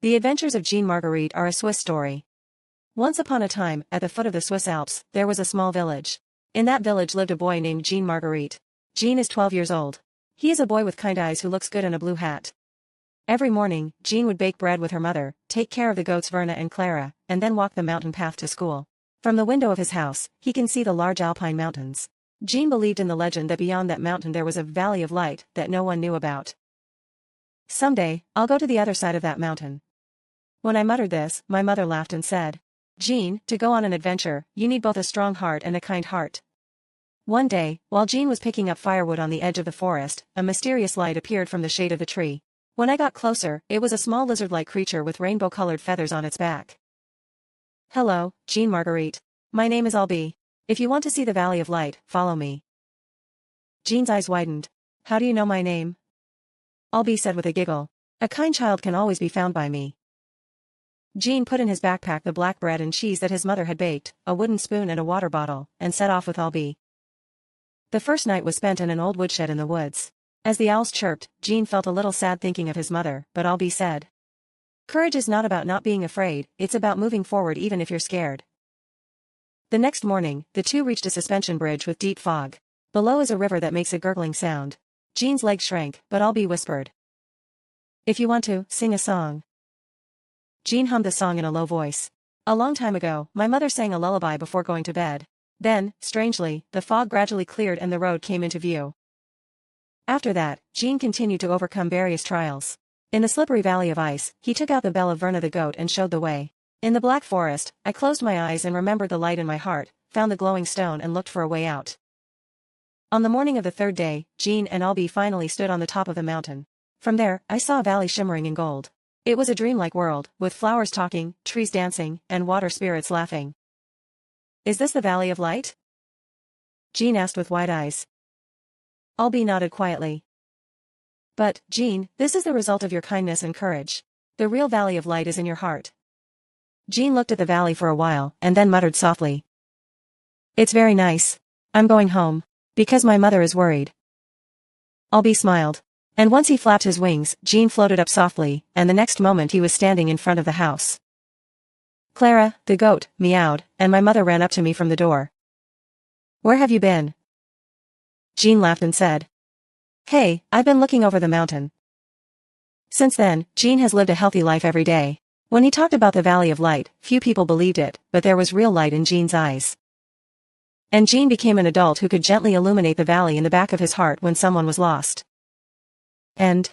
The Adventures of Jean Marguerite are a Swiss story. Once upon a time, at the foot of the Swiss Alps, there was a small village. In that village lived a boy named Jean Marguerite. Jean is 12 years old. He is a boy with kind eyes who looks good in a blue hat. Every morning, Jean would bake bread with her mother, take care of the goats Verna and Clara, and then walk the mountain path to school. From the window of his house, he can see the large alpine mountains. Jean believed in the legend that beyond that mountain there was a valley of light that no one knew about. Someday, I'll go to the other side of that mountain. When I muttered this, my mother laughed and said, Jean, to go on an adventure, you need both a strong heart and a kind heart. One day, while Jean was picking up firewood on the edge of the forest, a mysterious light appeared from the shade of the tree. When I got closer, it was a small lizard-like creature with rainbow-colored feathers on its back. Hello, Jean Marguerite. My name is Albie. If you want to see the Valley of Light, follow me. Jean's eyes widened. How do you know my name? Albie said with a giggle. A kind child can always be found by me. Jean put in his backpack the black bread and cheese that his mother had baked, a wooden spoon and a water bottle, and set off with Albie. The first night was spent in an old woodshed in the woods. As the owls chirped, Jean felt a little sad thinking of his mother, but Albie said, Courage is not about not being afraid, it's about moving forward even if you're scared. The next morning, the two reached a suspension bridge with deep fog. Below is a river that makes a gurgling sound. Jean's legs shrank, but Albie whispered, If you want to, sing a song. Jean hummed the song in a low voice. A long time ago, my mother sang a lullaby before going to bed. Then, strangely, the fog gradually cleared and the road came into view. After that, Jean continued to overcome various trials. In the slippery valley of ice, he took out the bell of Verna the goat and showed the way. In the black forest, I closed my eyes and remembered the light in my heart, found the glowing stone and looked for a way out. On the morning of the third day, Jean and Albie finally stood on the top of the mountain. From there, I saw a valley shimmering in gold. It was a dreamlike world, with flowers talking, trees dancing, and water spirits laughing. Is this the Valley of Light? Jean asked with wide eyes. Albie nodded quietly. But, Jean, this is the result of your kindness and courage. The real Valley of Light is in your heart. Jean looked at the valley for a while, and then muttered softly. It's very nice. I'm going home. Because my mother is worried. Albie smiled. And once he flapped his wings, Jean floated up softly, and the next moment he was standing in front of the house. Clara, the goat, meowed, and my mother ran up to me from the door. Where have you been? Jean laughed and said, Hey, I've been looking over the mountain. Since then, Jean has lived a healthy life every day. When he talked about the Valley of Light, few people believed it, but there was real light in Jean's eyes. And Jean became an adult who could gently illuminate the valley in the back of his heart when someone was lost. End.